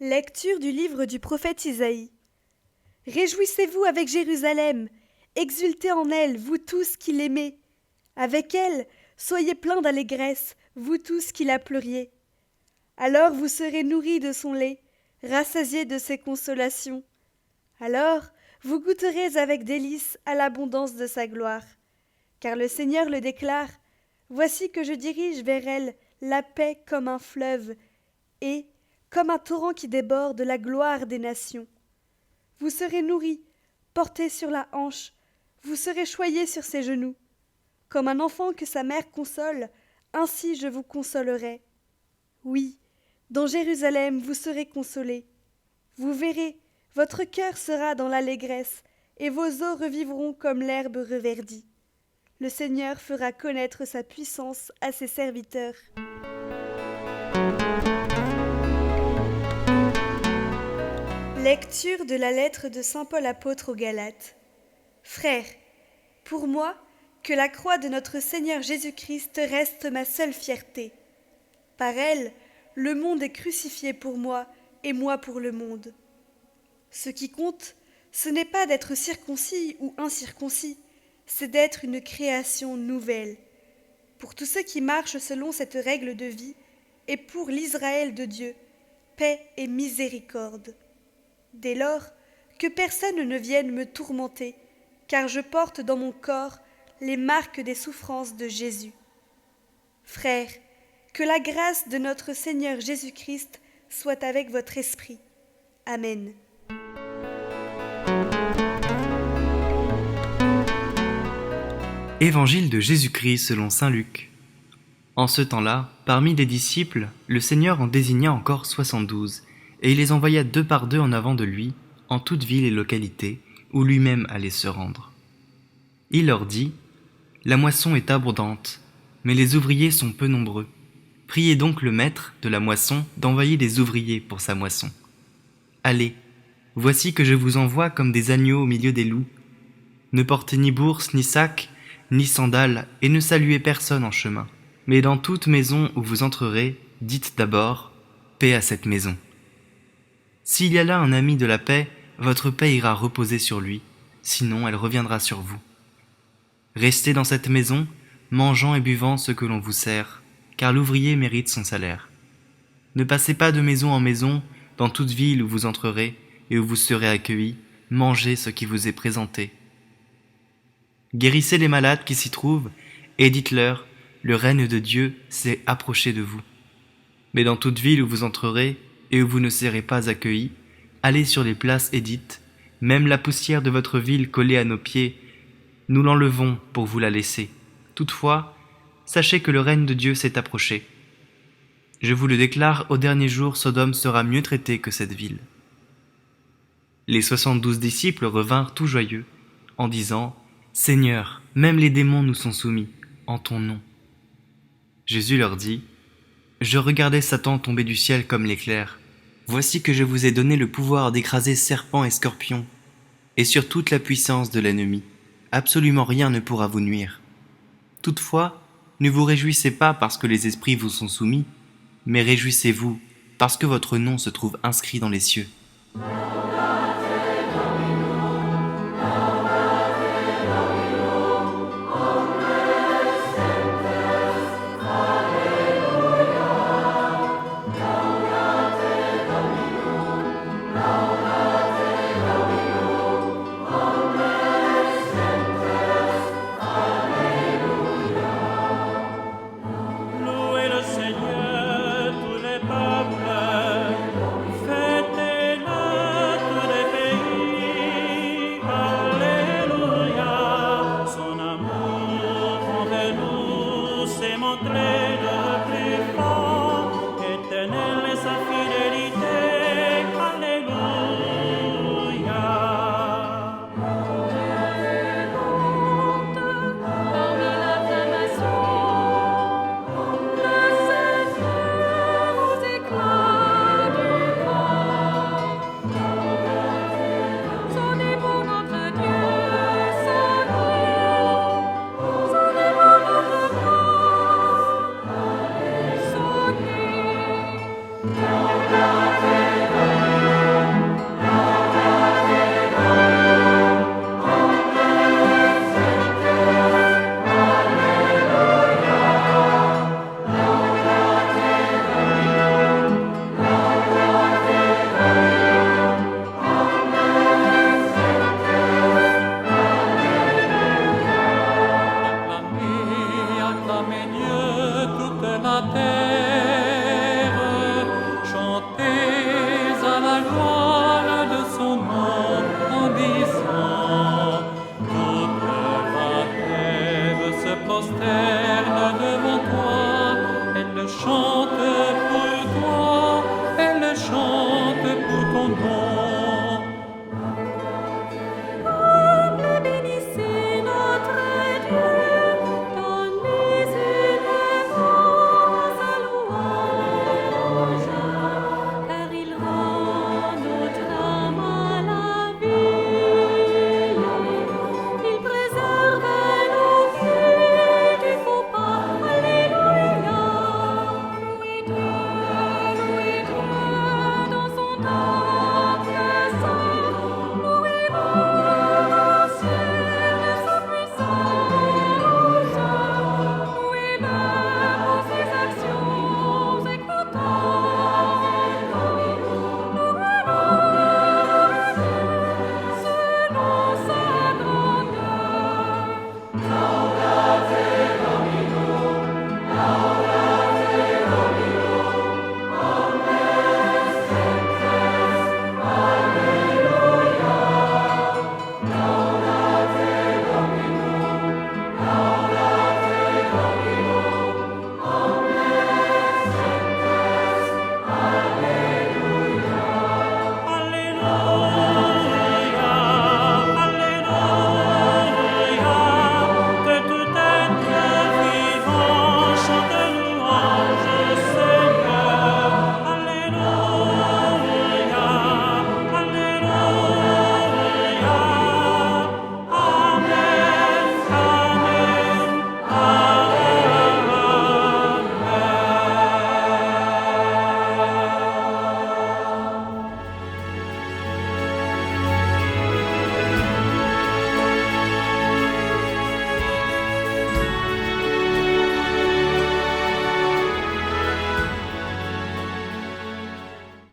Lecture du livre du prophète Isaïe. Réjouissez-vous avec Jérusalem, exultez en elle, vous tous qui l'aimez. Avec elle, soyez pleins d'allégresse, vous tous qui la pleuriez. Alors vous serez nourris de son lait, rassasiés de ses consolations. Alors vous goûterez avec délice à l'abondance de sa gloire. Car le Seigneur le déclare, voici que je dirige vers elle la paix comme un fleuve, et, comme un torrent qui déborde, la gloire des nations. Vous serez nourris, portés sur la hanche, vous serez choyés sur ses genoux. Comme un enfant que sa mère console, ainsi je vous consolerai. Oui, dans Jérusalem vous serez consolés. Vous verrez, votre cœur sera dans l'allégresse, et vos os revivront comme l'herbe reverdie. Le Seigneur fera connaître sa puissance à ses serviteurs. Lecture de la lettre de saint Paul apôtre aux Galates. Frères, pour moi, que la croix de notre Seigneur Jésus-Christ reste ma seule fierté. Par elle, le monde est crucifié pour moi et moi pour le monde. Ce qui compte, ce n'est pas d'être circoncis ou incirconcis, c'est d'être une création nouvelle. Pour tous ceux qui marchent selon cette règle de vie, et pour l'Israël de Dieu, paix et miséricorde. Dès lors, que personne ne vienne me tourmenter, car je porte dans mon corps les marques des souffrances de Jésus. Frères, que la grâce de notre Seigneur Jésus-Christ soit avec votre esprit. Amen. Évangile de Jésus-Christ selon saint Luc. En ce temps-là, parmi les disciples, le Seigneur en désigna encore 72, et il les envoya 2 par 2 en avant de lui, en toute ville et localité, où lui-même allait se rendre. Il leur dit, « La moisson est abondante, mais les ouvriers sont peu nombreux. Priez donc le maître de la moisson d'envoyer des ouvriers pour sa moisson. Allez, voici que je vous envoie comme des agneaux au milieu des loups. Ne portez ni bourse, ni sac, ni sandales, et ne saluez personne en chemin. Mais dans toute maison où vous entrerez, dites d'abord, paix à cette maison. S'il y a là un ami de la paix, votre paix ira reposer sur lui, sinon elle reviendra sur vous. Restez dans cette maison, mangeant et buvant ce que l'on vous sert, car l'ouvrier mérite son salaire. Ne passez pas de maison en maison, dans toute ville où vous entrerez et où vous serez accueillis, mangez ce qui vous est présenté. Guérissez les malades qui s'y trouvent, et dites-leur, le règne de Dieu s'est approché de vous. Mais dans toute ville où vous entrerez, et où vous ne serez pas accueillis, allez sur les places et dites, même la poussière de votre ville collée à nos pieds, nous l'enlevons pour vous la laisser. Toutefois, sachez que le règne de Dieu s'est approché. Je vous le déclare, au dernier jour, Sodome sera mieux traitée que cette ville. Les 72 disciples revinrent tout joyeux, en disant, Seigneur, même les démons nous sont soumis, en ton nom. Jésus leur dit, je regardais Satan tomber du ciel comme l'éclair. Voici que je vous ai donné le pouvoir d'écraser serpents et scorpions, et sur toute la puissance de l'ennemi. Absolument rien ne pourra vous nuire. Toutefois, ne vous réjouissez pas parce que les esprits vous sont soumis, mais réjouissez-vous parce que votre nom se trouve inscrit dans les cieux. roi.